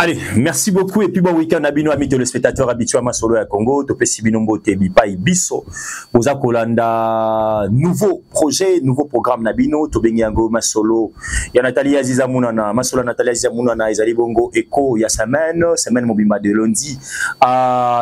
Allez, merci beaucoup et puis bon week-end à bino, amis téléspectateurs habitués à Masolo à Congo. Topé Sibinombo Tebipa Ibiso. Oza Kolanda, nouveau projet, nouveau programme Nabino. Tobengiango Masolo. Ya Nathalie Aziza Mounana. Masolo Nathalie Aziza Mounana. Ezali Bongo Echo. Ya semaine mobimba de lundi.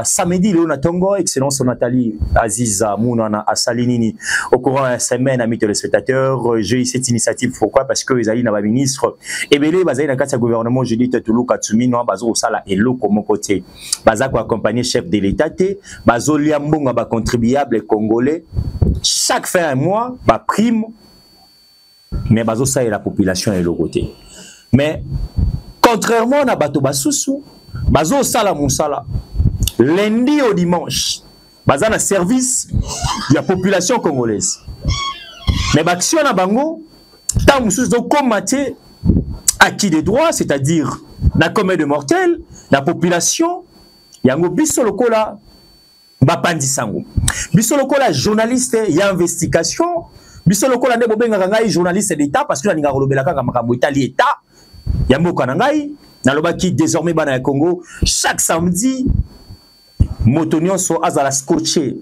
Samedi, Léona Tongo. Excellence Nathalie Aziza Mounana à Salinini. Au courant de la semaine, amis téléspectateurs, j'ai eu cette initiative. Pourquoi? Parce que Ezali Naba ministre. Et Belé, Bazaï Nakatsa gouvernement, je dis Toulouse Katsumi. Bazo sala elo comme côté baza ko accompagner chef de l'état té bazo liambonga ba contribuable congolais chaque fin de mois ba prime mais bazo ça et la population est le côté mais contrairement à bato basusu bazo sala musala lundi au dimanche baza na service de la population congolaise mais l'action na bango tant mususu zo commater acquis des droits, c'est-à-dire la commune de mortels, la population, yango biso lokola bapandi sango. Biso lokola journaliste, il y a investigation, biso lokola ne bobenga ngai journaliste d'État parce que ninga rolobelaka ka makambo Italie État, yambo kanangai, na lobaki désormais bana ya Congo, chaque samedi motonion so azala scotché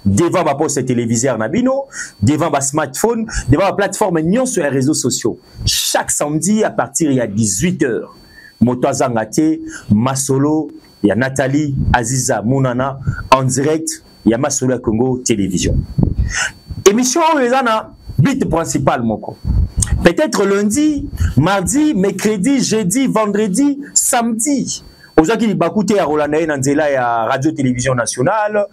devant ma poste téléviseur Nabino, devant ma smartphone, devant ma plateforme Nyon sur les réseaux sociaux. Chaque samedi à partir il y a 18h. Moto Zangate, Masolo, il y a Nathalie Aziza Mounana en direct, il y a Masolo Congo Télévision. Émission Rezana, bit principal moko. Peut-être lundi, mardi, mercredi, jeudi, vendredi, samedi. Aux gens qui bakouté à Rolandaï Nanzela et à Radio Télévision Nationale.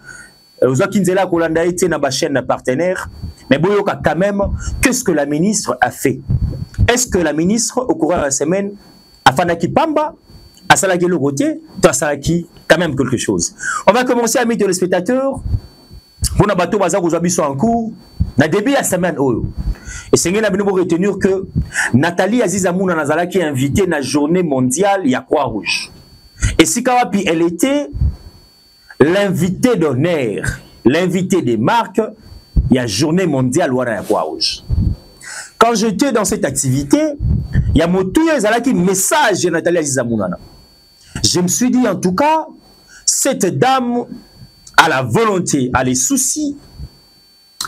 Aux gens qui Nzela Rolandaï na ba chaîne partenaire. Mais boyoka quand même, qu'est-ce que la ministre a fait? Est-ce que la ministre, au courant de la semaine, a Fanaki Pamba, a Salaki Logoté, a Salaki quand même quelque chose? On va commencer à mettre les spectateurs. Pour na bateau bazar aux habits en cours. Na début de la semaine, et c'est bien de retenir que Nathalie Aziza Mounana Nazalaki est invitée à la journée mondiale il y a Croix-Rouge. Et si Kawapi, elle était l'invité d'honneur, l'invité des marques, il y a journée mondiale où il y a Croix-Rouge. Quand j'étais dans cette activité, il y a mon message de Nathalie Aziza Mounana. Je me suis dit en tout cas, cette dame a la volonté, a les soucis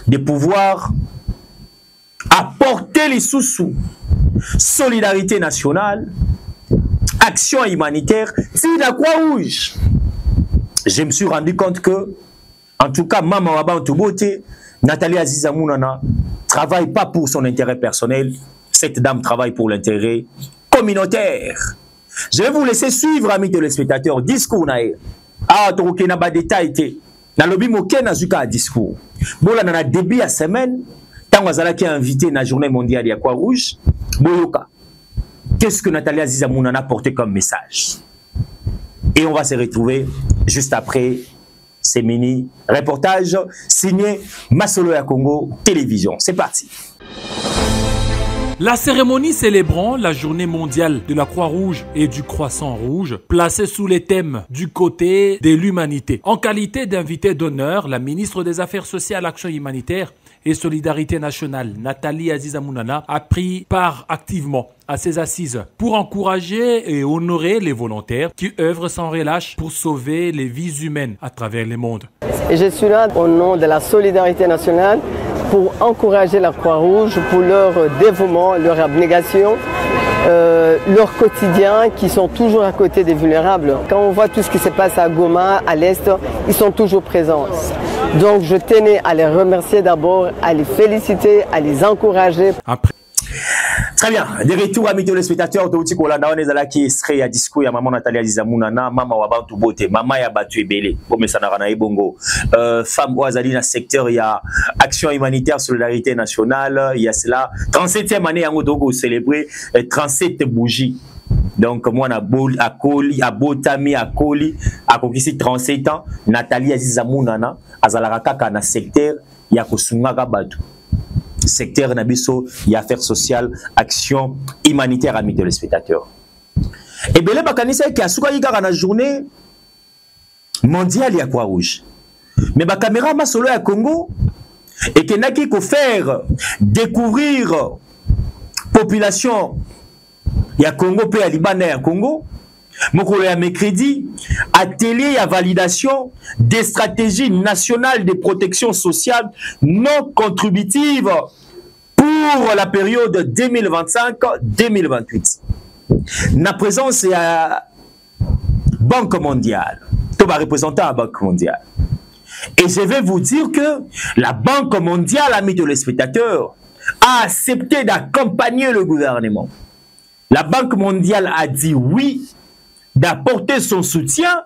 de pouvoir apporter les sous-sous, solidarité nationale, action humanitaire, c'est la Croix-Rouge. Je me suis rendu compte que, en tout cas, Maman Waba Ntubote, Nathalie Aziza Mounana, travaille pas pour son intérêt personnel, cette dame travaille pour l'intérêt communautaire. Je vais vous laisser suivre, amis téléspectateurs, discours nae. Ah, tu na ba détail te. Na lobi moke na zuka discours. Bola na début à semaine, tant wazala qui est invité na journée mondiale ya Croix-Rouge, boyoka. Qu'est-ce que Nathalie Aziza Mounana a porté comme message? Et on va se retrouver juste après ces mini-reportages signés Masolo ya Congo Télévision. C'est parti. La cérémonie célébrant la journée mondiale de la Croix-Rouge et du Croissant Rouge, placée sous les thèmes du côté de l'humanité. En qualité d'invité d'honneur, la ministre des Affaires sociales, Action humanitaire et Solidarité nationale, Nathalie Aziza Mounana, a pris part activement à ces assises pour encourager et honorer les volontaires qui œuvrent sans relâche pour sauver les vies humaines à travers le monde. Et je suis là au nom de la Solidarité nationale pour encourager la Croix-Rouge pour leur dévouement, leur abnégation, leur quotidien, qui sont toujours à côté des vulnérables. Quand on voit tout ce qui se passe à Goma, à l'Est, ils sont toujours présents. Donc je tenais à les remercier d'abord, à les féliciter, à les encourager. Après. Très bien. De retour, amis téléspectateurs, de Outi Kolanda, on est là qui serait à discours, il y a maman Nathalie Aziza Mounana, maman Wabantu Bote, maman ya Batu Ebele, comme ça n'a rien bongo. Femme Ouazali dans le secteur, il y a Action humanitaire, Solidarité nationale, il y a cela. 37e année, on doit célébrer 37 bougies. Donc, moi, on a Koli, à Botami, à Koli, à Kokisi 37 ans, Nathalie Aziza Mounana, à Zalaraka, dans le secteur, il y a Kosunga Batu. Secteur Nabiso, il y a affaires sociales, action humanitaire, amis téléspectateurs. Et bien, les Bakanisa qui a souvent eu la journée mondiale à Croix-Rouge. Mais la caméra m'a solo à Congo et qu'il n'a qu'à faire découvrir population il y a Congo, puis à Liban et à Congo. mokolo ya mercredi, atelier à validation des stratégies nationales de protection sociale non contributives pour la période 2025-2028. Na présence à Banque mondiale, tout va représenter la Banque mondiale. Et je vais vous dire que la Banque mondiale, amis téléspectateurs, a accepté d'accompagner le gouvernement. La Banque mondiale a dit oui, d'apporter son soutien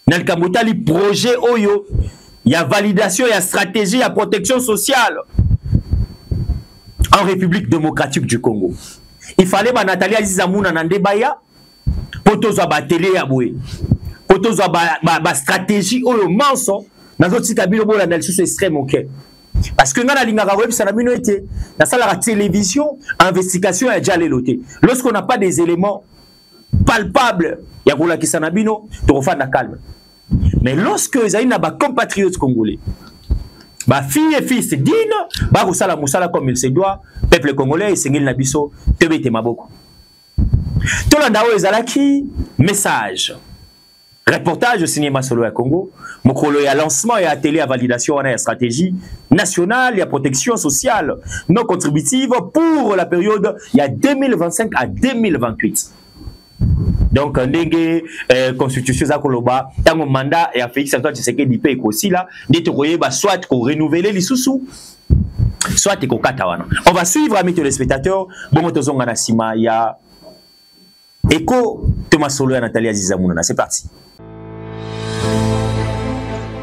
dans le projet Oyo. Il y a validation, il y a stratégie, il y a protection sociale en République démocratique du Congo. Il fallait que Nathalie Azizamouna Nandebaya pour tous les télé à boué, pour tous les stratégie Oyo manso dans notre cabine pour l'analyse extrême ok. Parce que dans la ligne web ça n'a pas été dans la télévision investigation est déjà l'éloté. Lorsqu'on n'a pas des éléments palpables, il y a qui s'en a bino, tu refais la calme. Mais lorsque ils ont des compatriotes congolais, bah fille et fils digne, bah rusala musala comme il se doit, peuple congolais sengel nabiso, tebete maboko. Tout le monde a ezalaki message. Reportage au cinéma solo à Congo, mokolo ya lancement et atelier à validation de la stratégie nationale et à protection sociale non contributive pour la période il y a 2025 à 2028. Donc, ndenge constitution za koloba tango mandat et à Félix Antoine Tshisekedi pe aussi là, d'être soit qu'on renouveler les sous soit qu'on katawana. On va suivre amis téléspectateurs, bon tozonga na sima ya Eko Thomas Solo et Nathalie Azizamouna. C'est parti.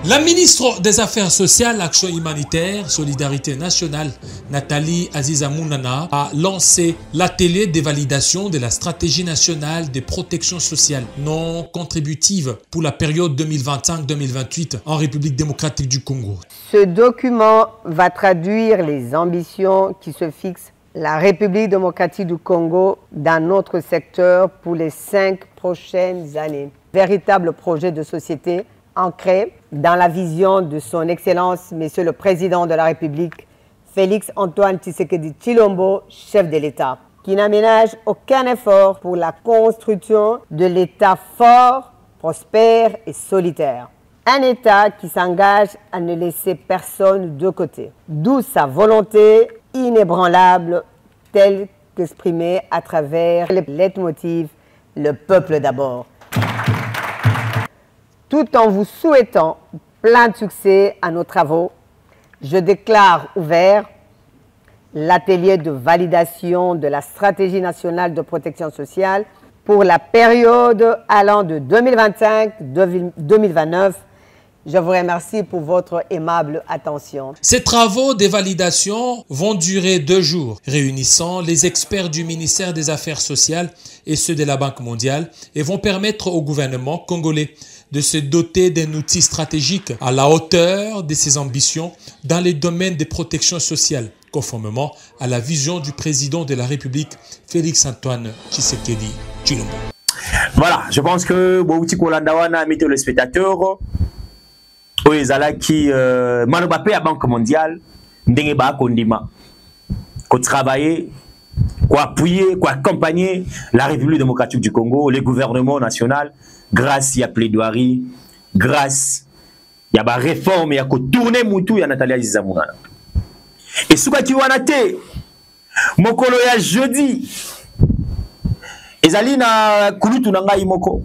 La ministre des Affaires sociales, Action humanitaire, Solidarité nationale, Nathalie Azizamouna, a lancé l'atelier de validation de la stratégie nationale de protection sociale non contributive pour la période 2025-2028 en République démocratique du Congo. Ce document va traduire les ambitions qui se fixent la République démocratique du Congo dans notre secteur pour les 5 prochaines années. Véritable projet de société ancré dans la vision de son Excellence, Monsieur le Président de la République, Félix Antoine Tshisekedi Tshilombo, chef de l'État, qui n'aménage aucun effort pour la construction de l'État fort, prospère et solitaire. Un État qui s'engage à ne laisser personne de côté. D'où sa volonté inébranlable, telle qu'exprimée à travers le leitmotiv « Le peuple d'abord ». Tout en vous souhaitant plein de succès à nos travaux, je déclare ouvert l'atelier de validation de la stratégie nationale de protection sociale pour la période allant de 2025-2029. Je vous remercie pour votre aimable attention. Ces travaux de validation vont durer 2 jours, réunissant les experts du ministère des Affaires sociales et ceux de la Banque mondiale et vont permettre au gouvernement congolais de se doter d'un outil stratégique à la hauteur de ses ambitions dans les domaines de protection sociale, conformément à la vision du président de la République, Félix Antoine Tshisekedi Tshilombo. Voilà, je pense que Bouti Kolandawana a mis le spectateur. Oezala qui manobapé à Banque mondiale, ndenge ba kondima, ko travailler, ko appuyer, ko accompagner la République démocratique du Congo, le gouvernement national, grâce à plaidoirie, grâce à la réforme, il y a ko tourner mutu ya Nathalie Azizamouna. Et ce qui wana te, mokolo ya jeudi, ezali na kulutu na ngai moko,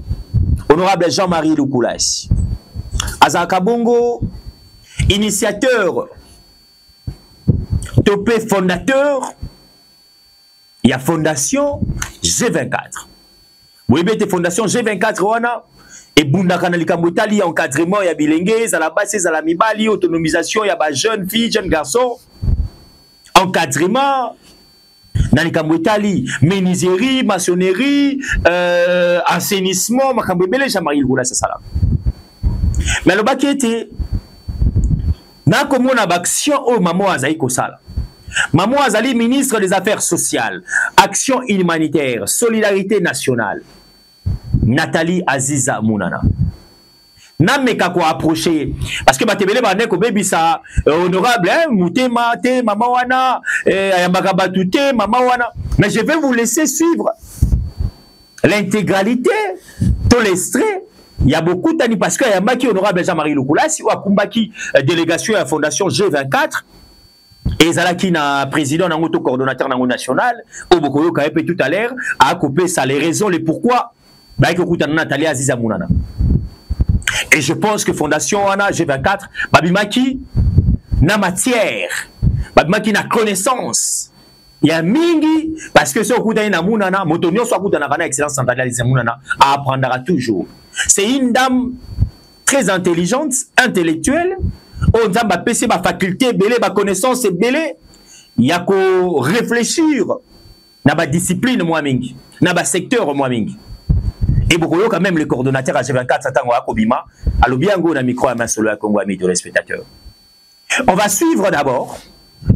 honorable Jean-Marie Lukulasi. Azaka Bongo, initiateur, topé fondateur, il y a fondation G24. Vous voyez, fondation G24, wana, et Bundaka Nalikamotali, encadrement, il y a bilingues, à la base, à la mibali, autonomisation, il y a jeunes filles, jeunes garçons, encadrement, Nalikamotali, menuiserie, maçonnerie, assainissement, Makambebele, Jean-Marie Lgoula, c'est ça là. Mais le bac était, n'a comme on a action au maman Azaï Kosala. Maman Azali, ministre des Affaires sociales, action humanitaire, solidarité nationale. Nathalie Azizamouna. N'a meka ko approcher parce que batebele ba neko baby ça honorable hein mutema te mama wana ayambaka batute mama wana, mais je vais vous laisser suivre l'intégralité Tout l'extrait, il y a beaucoup d'années parce qu'il y a Maki honorable Jean-Marie Lukulasi ou à Kumbaki délégation à la fondation G24 et Zalaki na président na auto coordonnateur national au Bokoyo Kaepe tout à l'heure a coupé ça les raisons les pourquoi bah que Koutana Nathalie Aziza Mounana. Et je pense que fondation Ana G24 Babimaki na matière, Babimaki na connaissance. Il y a mingi parce que ce Koutana na Mounana, Motonio soit Koutana Kana excellence Nathalie Aziza Mounana apprendra toujours. C'est une dame très intelligente, intellectuelle. On a PC, ma faculté, belé, ma connaissance, belé. Il y a qu'à réfléchir. Dans ma discipline, moi, mingi. Dans ma secteur, moi, mingi. Et beaucoup, quand même, le coordonnateur à G24, Satan Wakobima, à l'obiango, na micro à main solo à Congo, amis de spectateurs. On va suivre d'abord.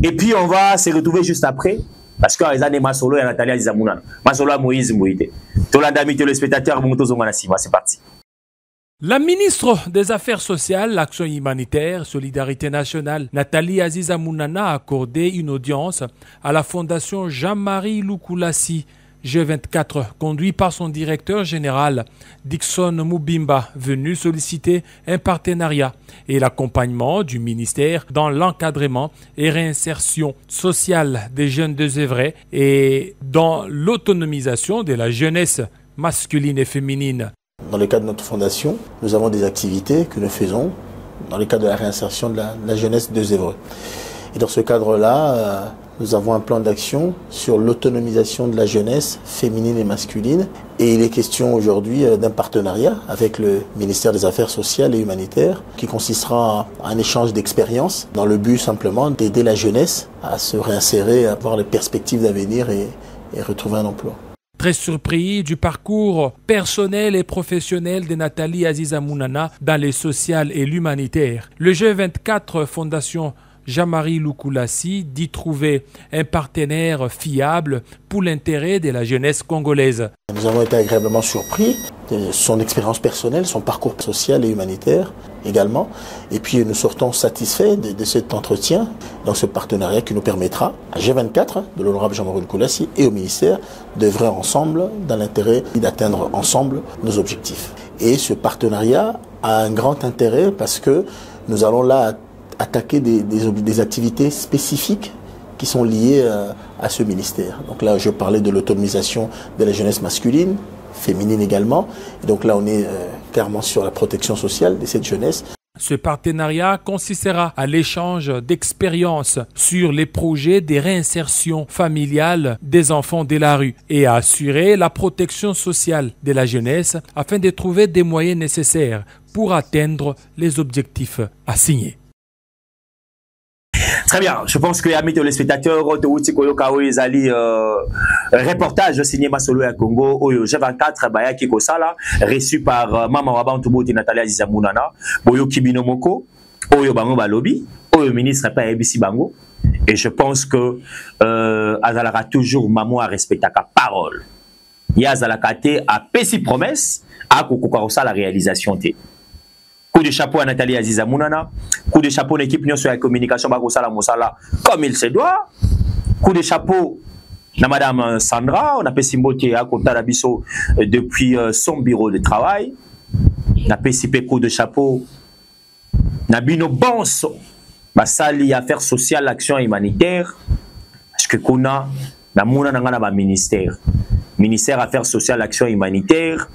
Et puis, on va se retrouver juste après. Parce que les années Masolo et Nathalie Azizamounana. Masolo à Moïse Mouité. Tolandami téléspectateurs, c'est parti. La ministre des Affaires sociales, l'Action humanitaire, Solidarité nationale, Nathalie Aziza Mounana a accordé une audience à la Fondation Jean-Marie Lukulasi, G24, conduit par son directeur général, Dixon Mubimba, venu solliciter un partenariat et l'accompagnement du ministère dans l'encadrement et réinsertion sociale des jeunes désœuvrés et dans l'autonomisation de la jeunesse masculine et féminine. Dans le cadre de notre fondation, nous avons des activités que nous faisons dans le cadre de la réinsertion de la jeunesse désœuvrée. Et dans ce cadre-là, nous avons un plan d'action sur l'autonomisation de la jeunesse féminine et masculine. Et il est question aujourd'hui d'un partenariat avec le ministère des Affaires sociales et humanitaires qui consistera à un échange d'expériences dans le but simplement d'aider la jeunesse à se réinsérer, à avoir les perspectives d'avenir et retrouver un emploi. Très surpris du parcours personnel et professionnel de Nathalie Aziza Mounana dans les sociales et l'humanitaire, le G24 Fondation Jean-Marie Lukulasi dit trouver un partenaire fiable pour l'intérêt de la jeunesse congolaise. Nous avons été agréablement surpris de son expérience personnelle, son parcours social et humanitaire également. Et puis nous sortons satisfaits de cet entretien, dans ce partenariat qui nous permettra à G24, de l'honorable Jean-Marie Lukulasi et au ministère d'œuvrer ensemble dans l'intérêt d'atteindre ensemble nos objectifs. Et ce partenariat a un grand intérêt parce que nous allons là attaquer des activités spécifiques qui sont liées à ce ministère. Donc là, je parlais de l'autonomisation de la jeunesse masculine, féminine également. Et donc là, on est clairement sur la protection sociale de cette jeunesse. Ce partenariat consistera à l'échange d'expériences sur les projets de réinsertion familiale des enfants de la rue et à assurer la protection sociale de la jeunesse afin de trouver des moyens nécessaires pour atteindre les objectifs assignés. Très bien, je pense que amis téléspectateurs, reportage signé Masolo à Congo, Oyo G24 Bayaki Kosala, reçu par Mama Wabantubo Nathalie Aziza Mounana, Boyo Kibino Moko, Oyo Bango Balobi, Oyo ministre pas ABC Bango, et je pense que Azalara toujours Mamo a respecté sa parole. Yazalaka te a pési promesse à Kokokarosa la réalisation te. Coup de chapeau à Nathalie Aziza Mounana. Coup de chapeau à l'équipe sur la communication Bagosala Moussala comme il se doit. Coup de chapeau à Madame Sandra. On a fait Simboté à Kontarabiso depuis son bureau de travail. On a fait coup de chapeau à Bino Bonso. Basali affaires sociales, action humanitaire. Parce que qu'on a na Mouna na ministère. Ministère affaires sociales, action humanitaire.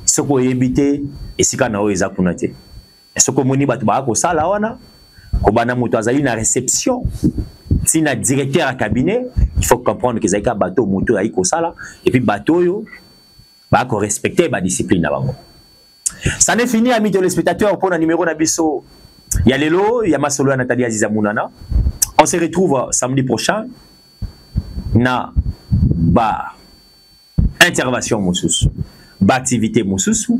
Ce qu'on a évité, et ce qu'on a exapunate. Ce qu'on a dit, c'est que une réception. Si un directeur à cabinet, il faut comprendre que c'est un bateau moto et puis bateau, il faut respecter la discipline. Ça n'est fini, amis téléspectateurs, pour le numéro d'Abisso. Il y a Lelo, il y a Masolo Nathalie Aziza Mounana. On se retrouve samedi prochain. Na ba intervention Moussous. Activité Moussoussou,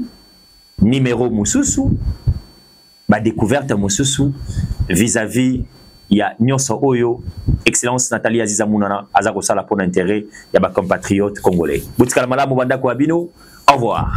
numéro Moussoussou, découverte Moussoussou vis-à-vis il y a Nyonso Oyo, Excellence Nathalie Aziza Mounana, Azakosala pour l'intérêt, il y a compatriotes congolais. Boutskala Mala Moubanda Kouabino, au revoir.